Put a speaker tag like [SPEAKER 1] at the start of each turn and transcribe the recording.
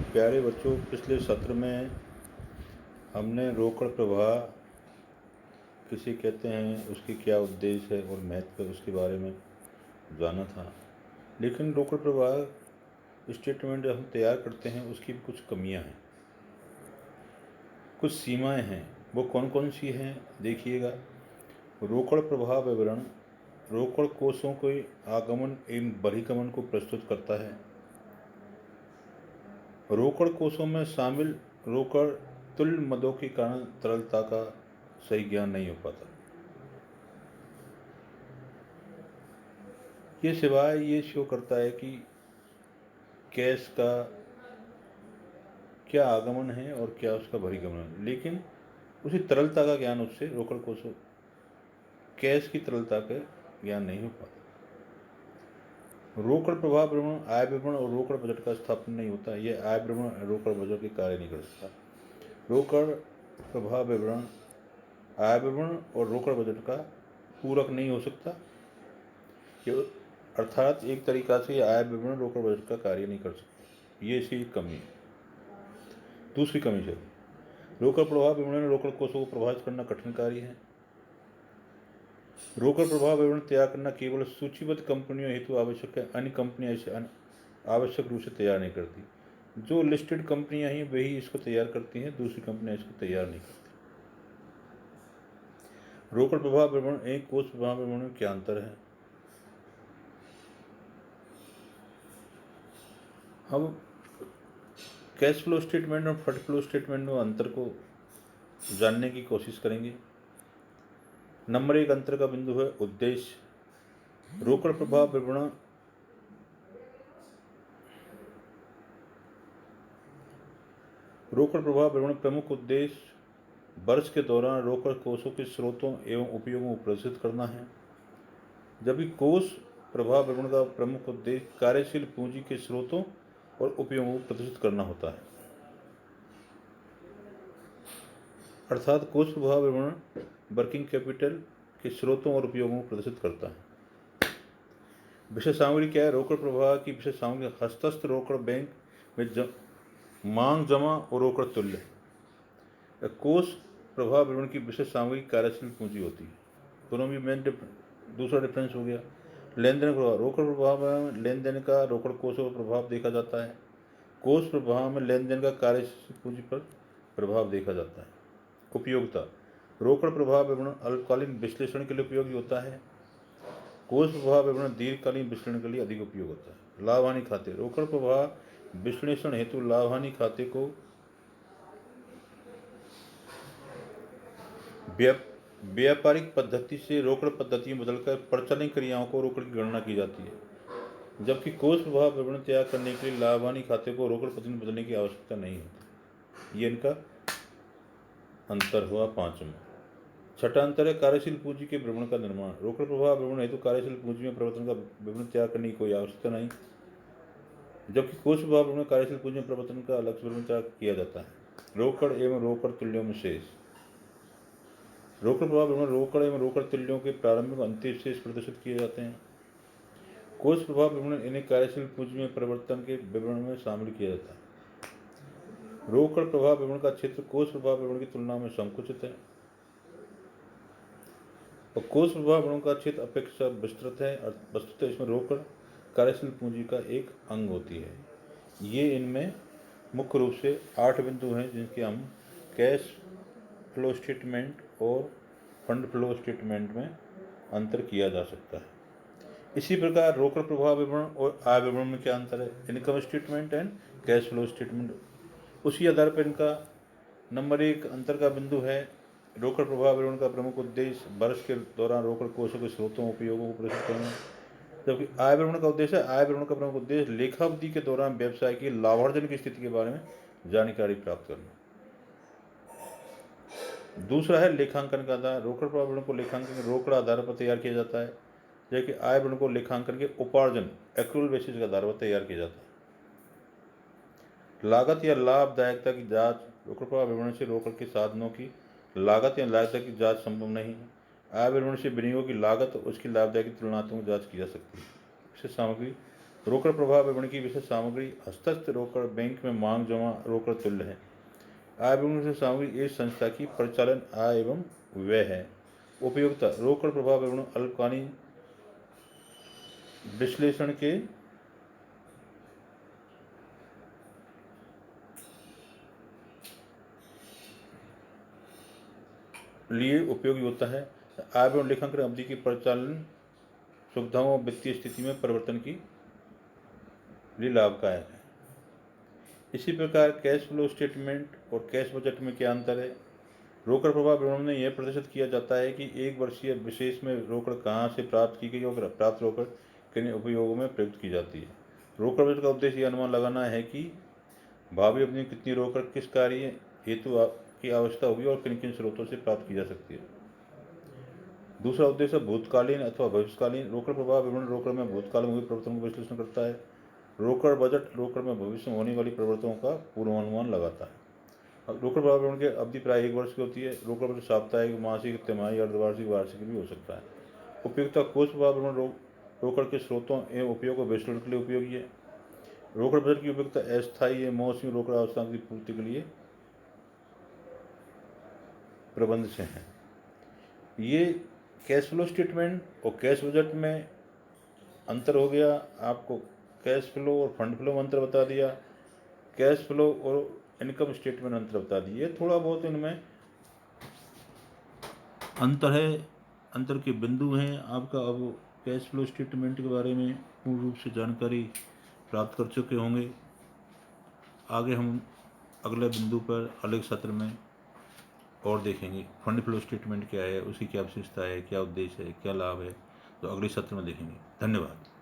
[SPEAKER 1] प्यारे बच्चों, पिछले सत्र में हमने रोकड़ प्रवाह किसे कहते हैं, उसकी क्या उद्देश्य है और महत्व है, उसके बारे में जाना था। लेकिन रोकड़ प्रवाह स्टेटमेंट जब हम तैयार करते हैं उसकी भी कुछ कमियां हैं, कुछ सीमाएं हैं। वो कौन कौन सी हैं देखिएगा। रोकड़ प्रवाह विवरण रोकड़ कोषों के आगमन एवं बहिर्गमन को प्रस्तुत करता है। रोकड़ कोषों में शामिल रोकड़ तुल्य मदों के कारण तरलता का सही ज्ञान नहीं हो पाता। ये सिवाय ये शो करता है कि कैश का क्या आगमन है और क्या उसका बहिर्गमन है, लेकिन उसी तरलता का ज्ञान उससे रोकड़ कोषों कैश की तरलता का ज्ञान नहीं हो पाता। रोकड़ प्रवाह विवरण आय विवरण और रोकड़ बजट का स्थापन नहीं होता। यह आय विवरण रोकड़ बजट के कार्य नहीं कर सकता। रोकड़ प्रवाह विवरण आय विवरण और रोकड़ बजट का पूरक नहीं हो सकता, अर्थात एक तरीका से आय विवरण रोकड़ बजट का कार्य नहीं कर सकता। ये इसकी एक कमी है। दूसरी कमी है रोकड़ प्रवाह विवरण रोकड़ कोषों को प्रभावित करना कठिन कार्य है। रोकड़ प्रवाह विवरण तैयार करना केवल सूचीबद्ध कंपनियों हेतु आवश्यक है। अन्य कंपनियां इसे आवश्यक रूप से तैयार नहीं करती। जो लिस्टेड कंपनियां हैं वही इसको तैयार करती हैं, दूसरी कंपनियां इसको तैयार नहीं करती। रोकड़ प्रवाह विवरण एक कोष प्रवाह विवरण में क्या अंतर है? अब कैश फ्लो स्टेटमेंट और फंड फ्लो स्टेटमेंट में अंतर को जानने की कोशिश करेंगे। नंबर 1 अंतर का बिंदु है उद्देश्य। रोकड़ प्रवाह विवरण प्रमुख उद्देश्य वर्ष के दौरान रोकड़ कोषों के स्रोतों एवं उपयोगों को प्रदर्शित करना है, जबकि कोष प्रवाह विवरण का प्रमुख उद्देश्य कार्यशील पूंजी के स्रोतों और उपयोगों को प्रदर्शित करना होता है। अर्थात कोष प्रवाह विवरण वर्किंग कैपिटल के स्रोतों और उपयोगों को प्रदर्शित करता है। विषय सामग्री क्या है? रोकड़ प्रवाह की विषय सामग्री हस्तस्थ रोकड़ बैंक में मांग जमा और रोकड़ तुल्य। कोष प्रवाह विवरण की विषय सामग्री कार्यशील पूंजी होती है। दोनों भी मेन दूसरा डिफरेंस हो गया। लेन देन प्रभाव रोकड़ प्रवाह में लेन देन का रोकड़ कोषों पर प्रभाव देखा जाता है। कोष प्रवाह में लेन देन का कार्यशील पूंजी पर प्रभाव देखा जाता है। उपयोगिता रोकड़ प्रवाह विवरण अल्पकालीन विश्लेषण के लिए उपयोगी होता है। कोष प्रवाह विवरण दीर्घकालीन विश्लेषण के लिए अधिक उपयोग होता है। लाभ हानि खाते रोकड़ प्रवाह विश्लेषण हेतु लाभ हानि खाते को व्यापारिक पद्धति से रोकड़ पद्धति में बदलकर प्रचलन क्रियाओं को रोकड़ की गणना की जाती है, जबकि कोष प्रवाह विवरण तैयार करने के लिए लाभ हानि खाते को रोकड़ पद्धति में बदलने की आवश्यकता नहीं होती। ये इनका अंतर हुआ। पांचवा छठा अंतर है कार्यशील पूंजी के विवरण का निर्माण। रोकड़ प्रवाह विवरण हेतु कार्यशील पूंजी में परिवर्तन का विवरण तैयार करने की कोई आवश्यकता नहीं, जबकि कोष प्रवाह विवरण कार्यशील पूंजी में परिवर्तन का अलग विवरण तैयार किया जाता है। रोकड़ एवं रोकड़ तुल्यों में शेष रोकड़ प्रवाह विवरण रोकड़ एवं रोकड़ तुल्यों के प्रारंभिक अंतिम शेष प्रदर्शित किए जाते हैं। कोष प्रवाह विवरण इन्हें कार्यशील पूंजी में परिवर्तन के विवरण में शामिल किया जाता है। रोकड़ प्रवाह विवरण का क्षेत्र कोष प्रवाह विवरण की तुलना में संकुचित है और कोष प्रवाह विवरण का क्षेत्र अपेक्षा विस्तृत है। वस्तुतः इसमें रोकड़ कार्यशील पूंजी का एक अंग होती है। ये इनमें मुख्य रूप से 8 बिंदु हैं जिनके हम कैश फ्लो स्टेटमेंट और फंड फ्लो स्टेटमेंट में अंतर किया जा सकता है। इसी प्रकार रोकड़ प्रवाह विवरण और आय विवरण में क्या अंतर है? Income statement and cash flow statement. उसी आधार पर इनका नंबर 1 अंतर का बिंदु है रोकड़ प्रवाह विवरण का प्रमुख उद्देश्य वर्ष के दौरान रोकड़ कोषों के स्रोतों उपयोगों को प्रदर्शित करना, जबकि आय विवरण का उद्देश्य आय विवरण का प्रमुख उद्देश्य लेखावधि के दौरान व्यवसाय की लाभार्जन की स्थिति के बारे में जानकारी प्राप्त करना। दूसरा है लेखांकन का आधार। रोकड़ प्रवाह विवरण को लेखांकन के रोकड़ आधार पर तैयार किया जाता है, जबकि आय विवरण को लेखांकन के उपार्जन एक्रूअल बेसिस के आधार पर तैयार किया जाता है। लागत या लाभदायकता की जांच रोकड़ प्रवाह विवरण से रोकड़ के साधनों की लागत या लाभदायकता की जांच संभव नहीं है। आय विवरण से विनियोग की लागत और उसकी लाभदायकता की तुलनात्मक जांच की जा सकती है। विषय सामग्री रोकड़ प्रवाह विवरण की विशेष सामग्री हस्तस्थ रोकड़ बैंक में मांग जमा रोकड़ तुल्य है। आय विवरण विशेष सामग्री एक संस्था की परिचालन आय एवं व्यय है। उपयोगिता रोकड़ प्रवाह विवरण अल्पकालीन विश्लेषण के लिए उपयोगी होता है। आय विवरण लेखांकन अवधि की परिचालन सुविधाओं और वित्तीय स्थिति में परिवर्तन की लिए लाभदायक है। इसी प्रकार कैश फ्लो स्टेटमेंट और कैश बजट में क्या अंतर है। रोकड़ प्रवाह विवरण में यह प्रदर्शित किया जाता है कि एक वर्षीय विशेष में रोकड़ कहाँ से प्राप्त की गई और प्राप्त रोकड़ किन उपयोगों में प्रयुक्त की जाती है। रोकड़ बजट का उद्देश्य यह अनुमान लगाना है कि भावी अवधि में कितनी रोकड़ किस कार्य हेतु की आवश्यकता होगी और किन किन स्रोतों से प्राप्त की जा सकती है। दूसरा उद्देश्य भूतकालीन अथवा भविष्यकालीन रोकड़ प्रवाह विवरण रोकड़ में भूतकाल में हुए परिवर्तनों का विश्लेषण करता है। रोकड़ बजट रोकड़ में भविष्य में होने वाली परिवर्तनों का पूर्वानुमान लगाता है। रोकड़ प्रवाह विवरण की अवधि प्राय 1 वर्ष की होती है। रोकड़ बजट साप्ताहिक, मासिक, तिमाही, अर्धवार्षिक, वार्षिक भी हो सकता है। उपयोगिता कोष प्रवाह विवरण रोकड़ के स्रोतों एवं उपयोग और विश्लेषण के लिए उपयोगी है। रोकड़ बजट की उपयोगिता अस्थायी या मौसमी रोकड़ आवश्यकताओं की पूर्ति के लिए प्रबंध से है। ये कैश फ्लो स्टेटमेंट और कैश बजट में अंतर हो गया। आपको कैश फ्लो और फंड फ्लो में अंतर बता दिया, कैश फ्लो और इनकम स्टेटमेंट अंतर बता दिए। थोड़ा बहुत इनमें अंतर है, अंतर के बिंदु हैं। आपका अब कैश फ्लो स्टेटमेंट के बारे में पूर्ण रूप से जानकारी प्राप्त कर चुके होंगे। आगे हम अगले बिंदु पर अगले सत्र में और देखेंगे फंड फ्लो स्टेटमेंट क्या है, उसकी क्या विशेषता है, क्या उद्देश्य है, क्या लाभ है, तो अगले सत्र में देखेंगे। धन्यवाद।